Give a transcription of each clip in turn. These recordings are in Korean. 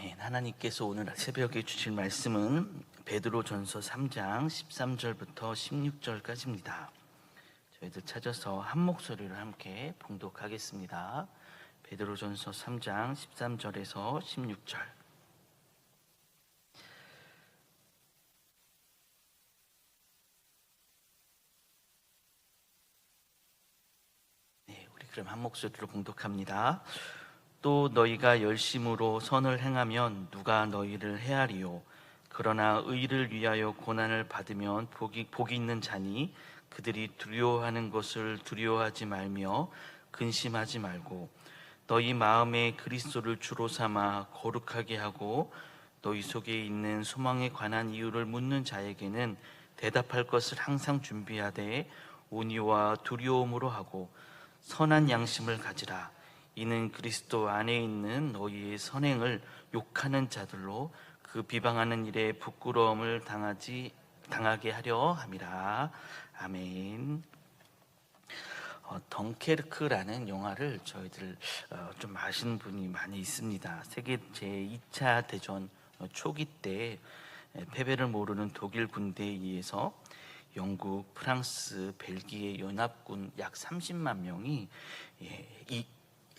아멘. 하나님께서 오늘 새벽에 주실 말씀은 베드로전서 3장 13절부터 16절까지입니다. 저희들 찾아서 한 목소리로 함께 봉독하겠습니다. 베드로전서 3장 13절에서 16절. 네, 우리 그럼 한 목소리로 봉독합니다. 또 너희가 열심으로 선을 행하면 누가 너희를 헤아리요. 그러나 의를 위하여 고난을 받으면 복이 있는 자니 그들이 두려워하는 것을 두려워하지 말며 근심하지 말고 너희 마음에 그리스도를 주로 삼아 거룩하게 하고 너희 속에 있는 소망에 관한 이유를 묻는 자에게는 대답할 것을 항상 준비하되 온유와 두려움으로 하고 선한 양심을 가지라. 이는 그리스도 안에 있는 너희의 선행을 욕하는 자들로 그 비방하는 일에 부끄러움을 당하게 하려 함이라. 아멘. 덩케르크라는 영화를 저희들 좀 아시는 분이 많이 있습니다. 세계 제2차 대전 초기 때 패배를 모르는 독일 군대에 의해서 영국, 프랑스, 벨기에 연합군 약 30만 명이 이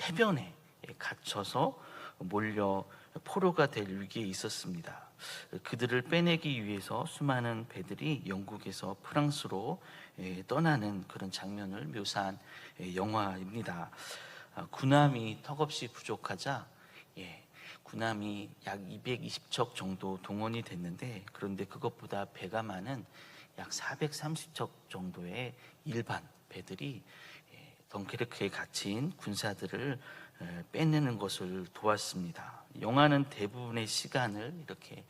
해변에 갇혀서 몰려 포로가 될 위기에 있었습니다. 그들을 빼내기 위해서 수많은 배들이 영국에서 프랑스로 떠나는 그런 장면을 묘사한 영화입니다. 군함이 턱없이 부족하자 군함이 약 220척 정도 동원이 됐는데, 그런데 그것보다 배가 많은 약 430척 정도의 일반 배들이 덩케르크에 갇힌 군사들을 빼내는 것을 도왔습니다. 영화는 대부분의 시간을 이렇게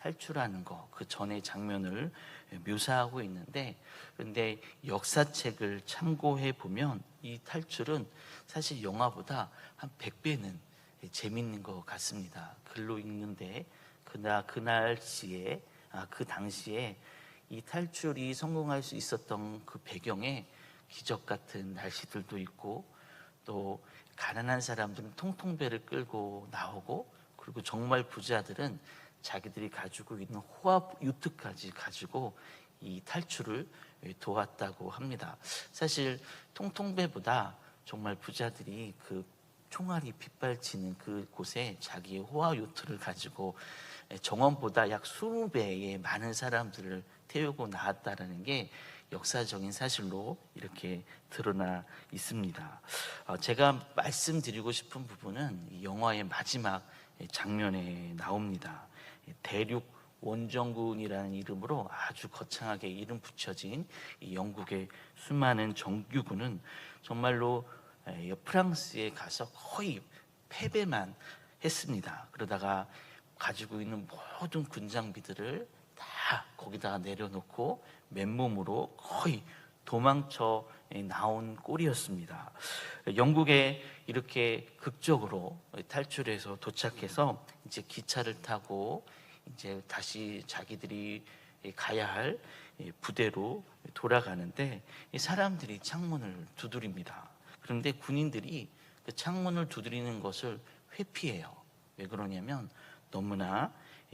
탈출하는 것, 그 전의 장면을 묘사하고 있는데, 그런데 역사책을 참고해 보면 이 탈출은 사실 영화보다 한 100배는 재밌는 것 같습니다. 글로 읽는데 그 날씨에 그 당시에 이 탈출이 성공할 수 있었던 그 배경에 기적 같은 날씨들도 있고, 또 가난한 사람들은 통통배를 끌고 나오고, 그리고 정말 부자들은 자기들이 가지고 있는 호화 유트까지 가지고 이 탈출을 도왔다고 합니다. 사실 통통배보다 정말 부자들이 그 총알이 빗발치는 그 곳에 자기의 호화 요트를 가지고 정원보다 약 20배의 많은 사람들을 태우고 나왔다는 게 역사적인 사실로 이렇게 드러나 있습니다. 제가 말씀드리고 싶은 부분은 이 영화의 마지막 장면에 나옵니다. 대륙 원정군이라는 이름으로 아주 거창하게 이름 붙여진 이 영국의 수많은 정규군은 정말로 프랑스에 가서 거의 패배만 했습니다. 그러다가 가지고 있는 모든 군장비들을 다 거기다가 내려놓고 맨몸으로 거의 도망쳐 나온 꼴이었습니다. 영국에 이렇게 극적으로 탈출해서 도착해서 이제 기차를 타고 이제 다시 자기들이 가야 할 부대로 돌아가는데 사람들이 창문을 두드립니다. 그런데 군인들이 그 창문을 두드리는 것을 회피해요. 왜 그러냐면 너무나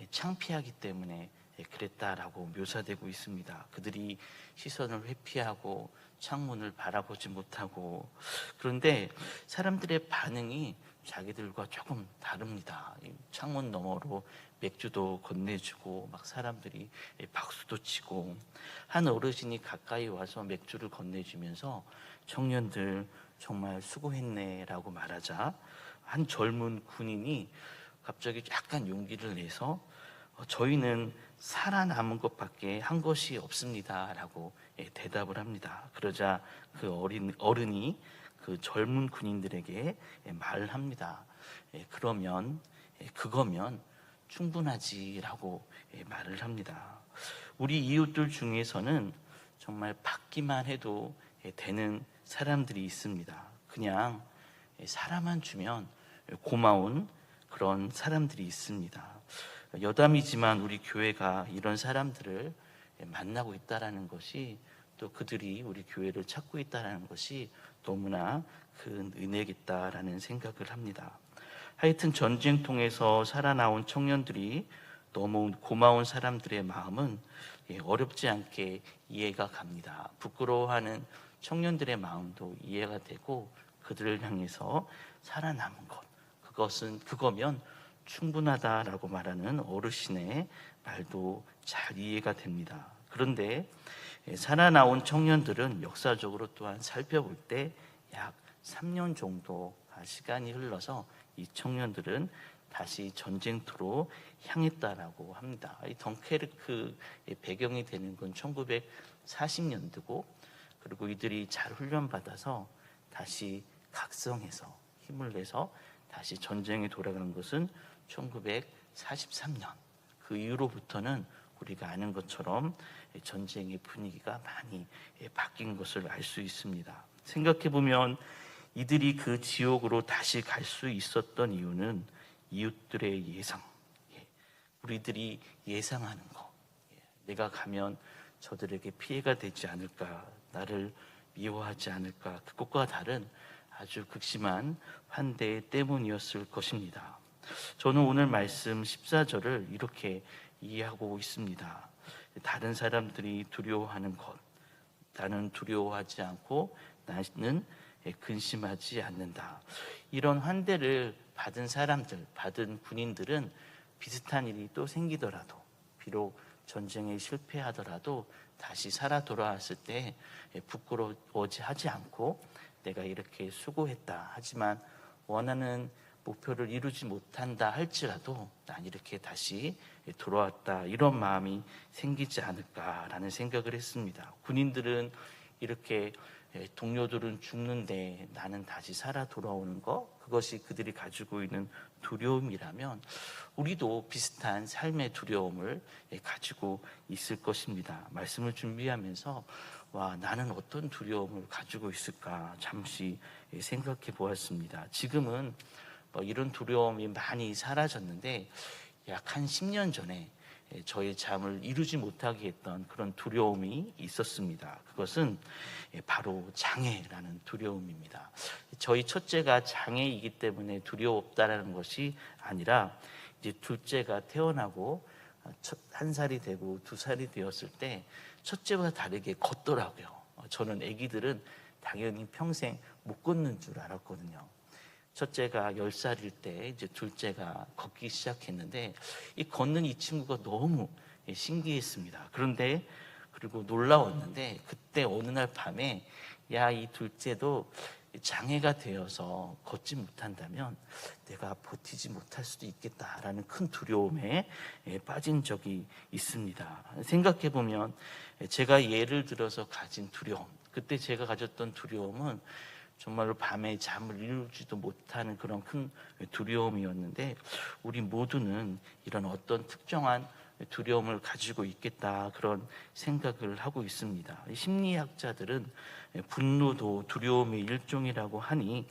창피하기 때문에 그랬다라고 묘사되고 있습니다. 그들이 시선을 회피하고 창문을 바라보지 못하고, 그런데 사람들의 반응이 자기들과 조금 다릅니다. 창문 너머로 맥주도 건네주고 막 사람들이 박수도 치고, 한 어르신이 가까이 와서 맥주를 건네주면서 청년들 정말 수고했네 라고 말하자 한 젊은 군인이 갑자기 약간 용기를 내서 저희는 살아남은 것밖에 한 것이 없습니다 라고 대답을 합니다. 그러자 그 어른이 그 젊은 군인들에게 말을 합니다. 그거면 충분하지 라고 말을 합니다. 우리 이웃들 중에서는 정말 받기만 해도 되는 사람들이 있습니다. 그냥 사람만 주면 고마운 그런 사람들이 있습니다. 여담이지만 우리 교회가 이런 사람들을 만나고 있다라는 것이, 또 그들이 우리 교회를 찾고 있다라는 것이 너무나 큰 은혜겠다라는 생각을 합니다. 하여튼 전쟁통에서 살아나온 청년들이 너무 고마운 사람들의 마음은 어렵지 않게 이해가 갑니다. 부끄러워하는 청년들의 마음도 이해가 되고 그들을 향해서 살아남은 것, 그거면 충분하다라고 말하는 어르신의 말도 잘 이해가 됩니다. 그런데 살아나온 청년들은 역사적으로 또한 살펴볼 때 약 3년 정도 시간이 흘러서 이 청년들은 다시 전쟁터로 향했다라고 합니다. 이 덩케르크의 배경이 되는 건 1940년대고, 그리고 이들이 잘 훈련받아서 다시 각성해서 힘을 내서 다시 전쟁에 돌아가는 것은 1943년. 그 이후로부터는 우리가 아는 것처럼 전쟁의 분위기가 많이 바뀐 것을 알 수 있습니다. 생각해보면 이들이 그 지옥으로 다시 갈 수 있었던 이유는 이웃들의 예상, 우리들이 예상하는 거, 내가 가면 저들에게 피해가 되지 않을까, 나를 미워하지 않을까, 그것과 다른 아주 극심한 환대 때문이었을 것입니다. 저는 오늘 말씀 14절을 이렇게 이해하고 있습니다. 다른 사람들이 두려워하는 것, 나는 두려워하지 않고 나는 근심하지 않는다. 이런 환대를 받은 사람들, 받은 군인들은 비슷한 일이 또 생기더라도, 비록 전쟁에 실패하더라도 다시 살아 돌아왔을 때 부끄러워하지 하지 않고 내가 이렇게 수고했다, 하지만 원하는 목표를 이루지 못한다 할지라도 난 이렇게 다시 돌아왔다, 이런 마음이 생기지 않을까라는 생각을 했습니다. 군인들은 이렇게 동료들은 죽는데 나는 다시 살아 돌아오는 것, 그것이 그들이 가지고 있는 두려움이라면 우리도 비슷한 삶의 두려움을 가지고 있을 것입니다. 말씀을 준비하면서 나는 어떤 두려움을 가지고 있을까 잠시 생각해 보았습니다. 지금은 이런 두려움이 많이 사라졌는데 약 한 10년 전에 저의 잠을 이루지 못하게 했던 그런 두려움이 있었습니다. 그것은 바로 장애라는 두려움입니다. 저희 첫째가 장애이기 때문에 두려웠다라는 것이 아니라, 이제 둘째가 태어나고 1살이 되고 2살이 되었을 때 첫째와 다르게 걷더라고요. 저는 아기들은 당연히 평생 못 걷는 줄 알았거든요. 첫째가 10살일 때 이제 둘째가 걷기 시작했는데 걷는 이 친구가 너무 신기했습니다. 그리고 놀라웠는데, 그때 어느 날 밤에 이 둘째도 장애가 되어서 걷지 못한다면 내가 버티지 못할 수도 있겠다라는 큰 두려움에 빠진 적이 있습니다. 생각해보면 제가 예를 들어서 가진 두려움, 그때 제가 가졌던 두려움은 정말로 밤에 잠을 이루지도 못하는 그런 큰 두려움이었는데, 우리 모두는 이런 어떤 특정한 두려움을 가지고 있겠다, 그런 생각을 하고 있습니다. 심리학자들은 분노도 두려움의 일종이라고 하니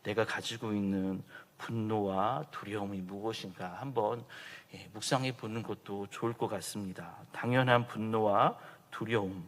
내가 가지고 있는 분노와 두려움이 무엇인가 한번 묵상해 보는 것도 좋을 것 같습니다. 당연한 분노와 두려움,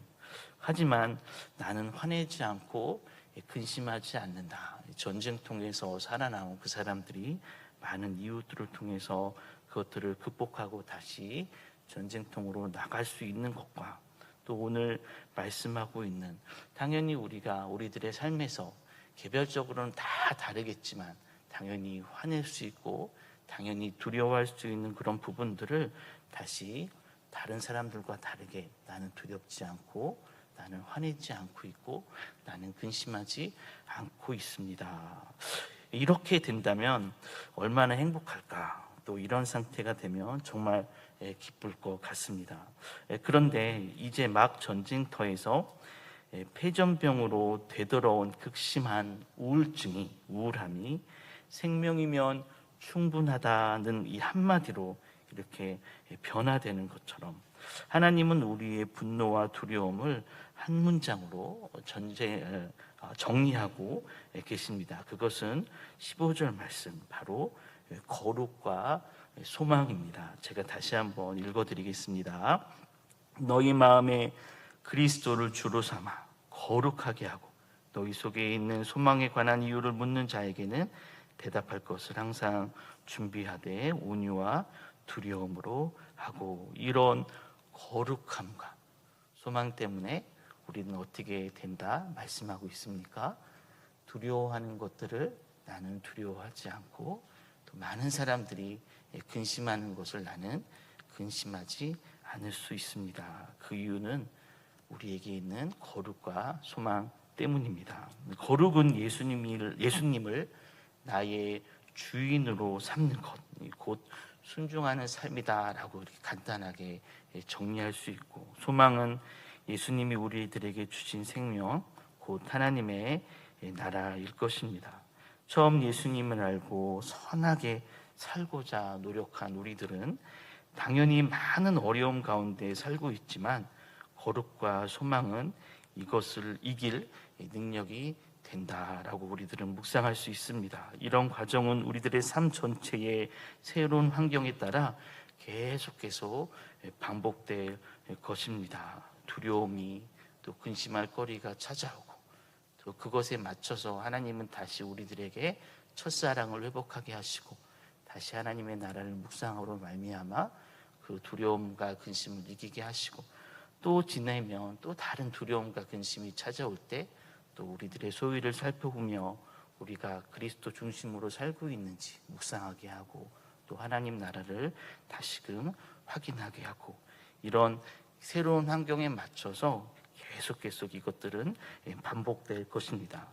하지만 나는 화내지 않고 근심하지 않는다. 전쟁통에서 살아나온 그 사람들이 많은 이유들을 통해서 그것들을 극복하고 다시 전쟁통으로 나갈 수 있는 것과, 또 오늘 말씀하고 있는, 당연히 우리들의 삶에서 개별적으로는 다 다르겠지만 당연히 화낼 수 있고 당연히 두려워할 수 있는 그런 부분들을 다시 다른 사람들과 다르게 나는 두렵지 않고, 나는 화내지 않고 있고, 나는 근심하지 않고 있습니다. 이렇게 된다면 얼마나 행복할까. 또 이런 상태가 되면 정말 기쁠 것 같습니다. 그런데 이제 막 전쟁터에서 폐전병으로 되돌아온 극심한 우울함이 생명이면 충분하다는 이 한마디로 이렇게 변화되는 것처럼, 하나님은 우리의 분노와 두려움을 한 문장으로 정리하고 계십니다. 그것은 15절 말씀, 바로 거룩과 소망입니다. 제가 다시 한번 읽어드리겠습니다. 너희 마음에 그리스도를 주로 삼아 거룩하게 하고 너희 속에 있는 소망에 관한 이유를 묻는 자에게는 대답할 것을 항상 준비하되 온유와 두려움으로 하고, 이런 거룩함과 소망 때문에 우리는 어떻게 된다 말씀하고 있습니까? 두려워하는 것들을 나는 두려워하지 않고, 또 많은 사람들이 근심하는 것을 나는 근심하지 않을 수 있습니다. 그 이유는 우리에게 있는 거룩과 소망 때문입니다. 거룩은 예수님을 나의 주인으로 삼는 것, 곧 순종하는 삶이다라고 이렇게 간단하게 정리할 수 있고, 소망은 예수님이 우리들에게 주신 생명, 곧 하나님의 나라일 것입니다. 처음 예수님을 알고 선하게 살고자 노력한 우리들은 당연히 많은 어려움 가운데 살고 있지만, 거룩과 소망은 이것을 이길 능력이 된다라고 우리들은 묵상할 수 있습니다. 이런 과정은 우리들의 삶 전체의 새로운 환경에 따라 계속 반복될 것입니다. 두려움이, 또 근심할 거리가 찾아오고, 또 그것에 맞춰서 하나님은 다시 우리들에게 첫사랑을 회복하게 하시고, 다시 하나님의 나라를 묵상으로 말미암아 그 두려움과 근심을 이기게 하시고, 또 지내면 또 다른 두려움과 근심이 찾아올 때 또 우리들의 소위를 살펴보며 우리가 그리스도 중심으로 살고 있는지 묵상하게 하고, 또 하나님 나라를 다시금 확인하게 하고, 이런 새로운 환경에 맞춰서 계속 이것들은 반복될 것입니다.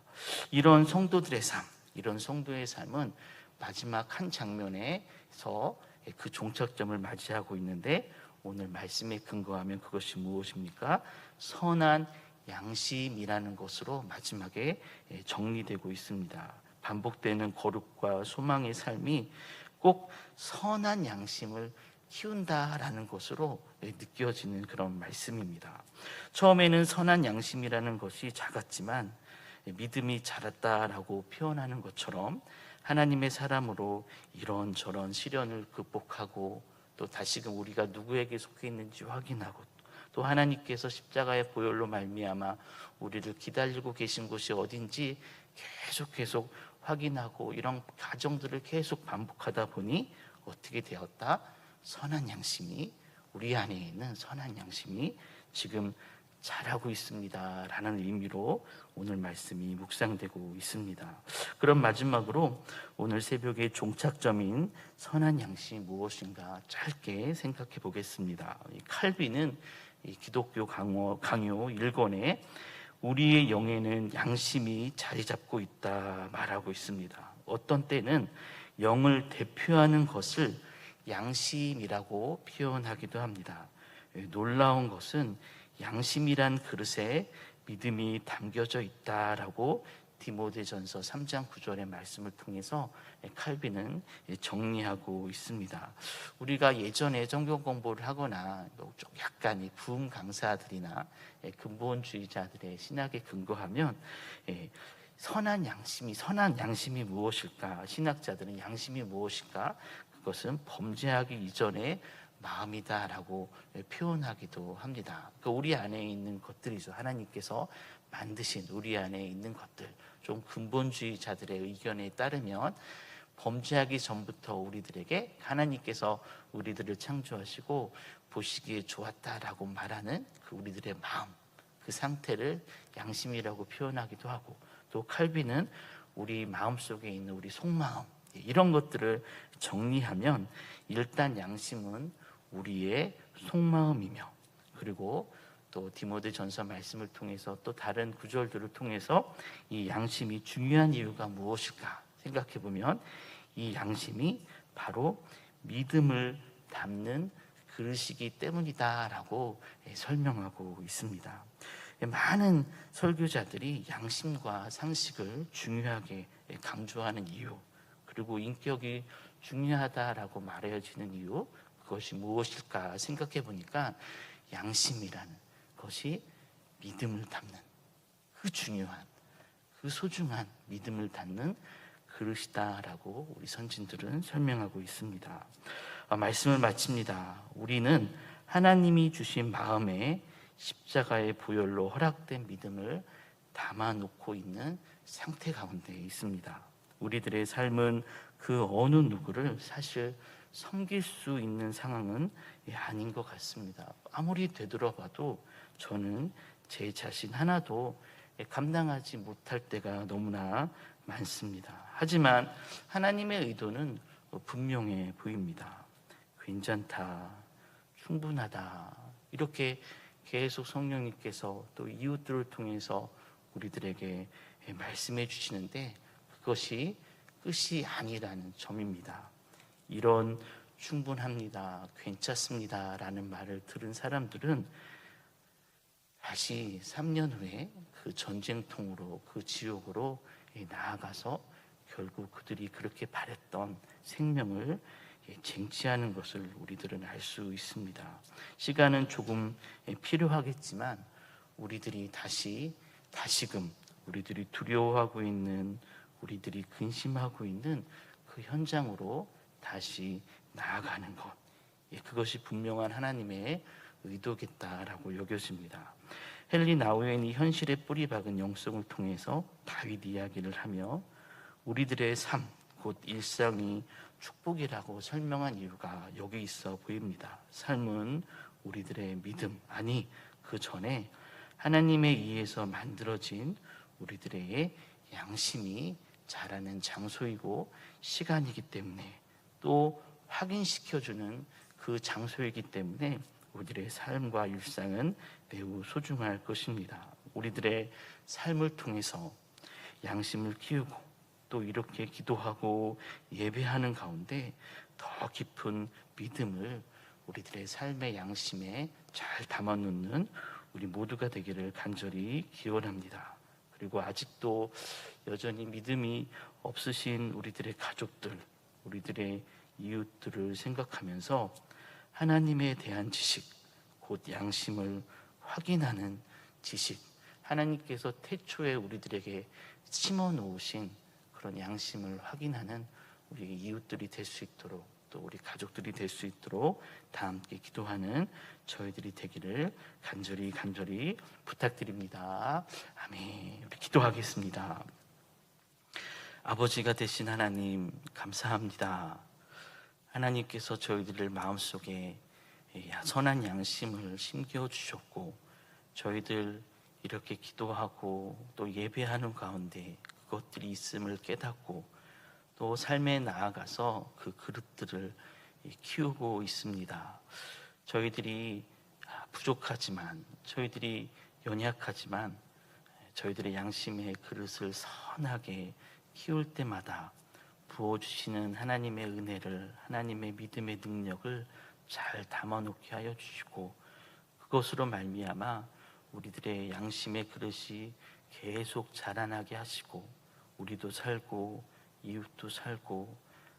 이런 성도들의 삶, 이런 성도의 삶은 마지막 한 장면에서 그 종착점을 맞이하고 있는데, 오늘 말씀에 근거하면 그것이 무엇입니까? 선한 양심이라는 것으로 마지막에 정리되고 있습니다. 반복되는 거룩과 소망의 삶이 꼭 선한 양심을 키운다라는 것으로 느껴지는 그런 말씀입니다. 처음에는 선한 양심이라는 것이 작았지만 믿음이 자랐다라고 표현하는 것처럼, 하나님의 사람으로 이런저런 시련을 극복하고, 또 다시금 우리가 누구에게 속해 있는지 확인하고, 또 하나님께서 십자가의 보혈로 말미암아 우리를 기다리고 계신 곳이 어딘지 계속 확인하고, 이런 과정들을 계속 반복하다 보니 어떻게 되었다? 선한 양심이, 우리 안에 있는 선한 양심이 지금 자라고 있습니다 라는 의미로 오늘 말씀이 묵상되고 있습니다. 그럼 마지막으로 오늘 새벽의 종착점인 선한 양심이 무엇인가 짧게 생각해 보겠습니다. 칼빈은 기독교 강요 1권에 우리의 영에는 양심이 자리 잡고 있다 말하고 있습니다. 어떤 때는 영을 대표하는 것을 양심이라고 표현하기도 합니다. 놀라운 것은 양심이란 그릇에 믿음이 담겨져 있다라고 디모데전서 3장 9절의 말씀을 통해서 칼빈은 정리하고 있습니다. 우리가 예전에 성경 공부를 하거나 좀 약간 이 부흥 강사들이나 근본주의자들의 신학에 근거하면 선한 양심이 무엇일까? 신학자들은 양심이 무엇일까? 그것은 범죄하기 이전에 마음이다라고 표현하기도 합니다. 그러니까 우리 안에 있는 것들이죠. 하나님께서 만드신 우리 안에 있는 것들. 좀 근본주의자들의 의견에 따르면 범죄하기 전부터 우리들에게 하나님께서 우리들을 창조하시고 보시기에 좋았다라고 말하는 그 우리들의 마음, 그 상태를 양심이라고 표현하기도 하고, 또 칼빈은 우리 마음속에 있는 우리 속마음, 이런 것들을 정리하면 일단 양심은 우리의 속마음이며, 그리고 또 디모데전서 말씀을 통해서 또 다른 구절들을 통해서 이 양심이 중요한 이유가 무엇일까 생각해 보면, 이 양심이 바로 믿음을 담는 그릇이기 때문이다라고 설명하고 있습니다. 많은 설교자들이 양심과 상식을 중요하게 강조하는 이유, 그리고 인격이 중요하다라고 말해지는 이유, 그것이 무엇일까 생각해 보니까 양심이라는 것이 믿음을 담는 그 중요한, 그 소중한 믿음을 담는 그릇이다라고 우리 선진들은 설명하고 있습니다. 말씀을 마칩니다. 우리는 하나님이 주신 마음에 십자가의 보혈로 허락된 믿음을 담아놓고 있는 상태 가운데 있습니다. 우리들의 삶은 그 어느 누구를 사실 섬길 수 있는 상황은 아닌 것 같습니다. 아무리 되돌아봐도 저는 제 자신 하나도 감당하지 못할 때가 너무나 많습니다. 하지만 하나님의 의도는 분명해 보입니다. 괜찮다, 충분하다, 이렇게 계속 성령님께서 또 이웃들을 통해서 우리들에게 말씀해 주시는데, 그것이 끝이 아니라는 점입니다. 이런 충분합니다, 괜찮습니다 라는 말을 들은 사람들은 다시 3년 후에 그 전쟁통으로, 그 지옥으로 나아가서 결국 그들이 그렇게 바랬던 생명을 쟁취하는 것을 우리들은 알 수 있습니다. 시간은 조금 필요하겠지만 우리들이 다시금 우리들이 두려워하고 있는, 우리들이 근심하고 있는 그 현장으로 다시 나아가는 것, 그것이 분명한 하나님의 의도겠다라고 여겨집니다. 헨리 나우엔이 현실에 뿌리 박은 영성을 통해서 다윗 이야기를 하며 우리들의 삶, 곧 일상이 축복이라고 설명한 이유가 여기 있어 보입니다. 삶은 우리들의 믿음, 아니 그 전에 하나님에 의해서 만들어진 우리들의 양심이 자라는 장소이고 시간이기 때문에, 또 확인시켜주는 그 장소이기 때문에 우리들의 삶과 일상은 매우 소중할 것입니다. 우리들의 삶을 통해서 양심을 키우고 또 이렇게 기도하고 예배하는 가운데 더 깊은 믿음을 우리들의 삶의 양심에 잘 담아놓는 우리 모두가 되기를 간절히 기원합니다. 그리고 아직도 여전히 믿음이 없으신 우리들의 가족들, 우리들의 이웃들을 생각하면서 하나님에 대한 지식, 곧 양심을 확인하는 지식, 하나님께서 태초에 우리들에게 심어 놓으신 그런 양심을 확인하는 우리 이웃들이 될 수 있도록, 또 우리 가족들이 될 수 있도록 다 함께 기도하는 저희들이 되기를 간절히 부탁드립니다. 아멘. 우리 기도하겠습니다. 아버지가 되신 하나님, 감사합니다. 하나님께서 저희들을 마음속에 선한 양심을 심겨주셨고, 저희들 이렇게 기도하고 또 예배하는 가운데 그것들이 있음을 깨닫고 또 삶에 나아가서 그 그릇들을 키우고 있습니다. 저희들이 부족하지만, 저희들이 연약하지만 저희들의 양심의 그릇을 선하게 키울 때마다 부어주시는 하나님의 은혜를, 하나님의 믿음의 능력을 잘 담아놓게 하여 주시고, 그것으로 말미암아 우리들의 양심의 그릇이 계속 자라나게 하시고, 우리도 살고 이웃도 살고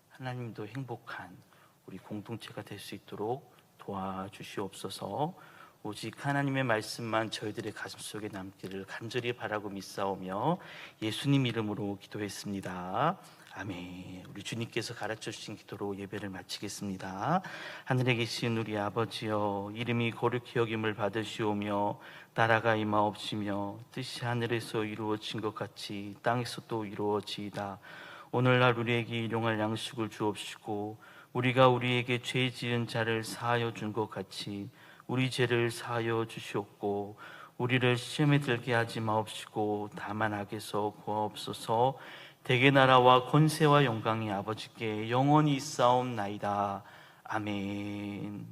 하나님도 행복한 우리 공동체가 될 수 있도록 도와주시옵소서. 오직 하나님의 말씀만 저희들의 가슴속에 남기를 간절히 바라고 믿사오며 예수님 이름으로 기도했습니다. 아멘. 우리 주님께서 가르쳐 주신 기도로 예배를 마치겠습니다. 하늘에 계신 우리 아버지여, 이름이 거룩히 여김을 받으시오며 나라가 임하옵시며 뜻이 하늘에서 이루어진 것 같이 땅에서 또 이루어지이다. 오늘날 우리에게 일용할 양식을 주옵시고 우리가 우리에게 죄 지은 자를 사하여 준 것 같이 우리 죄를 사하여 주시옵고 우리를 시험에 들게 하지 마옵시고 다만 악에서 구하옵소서. 대개 나라와 권세와 영광이 아버지께 영원히 있사옵나이다. 아멘.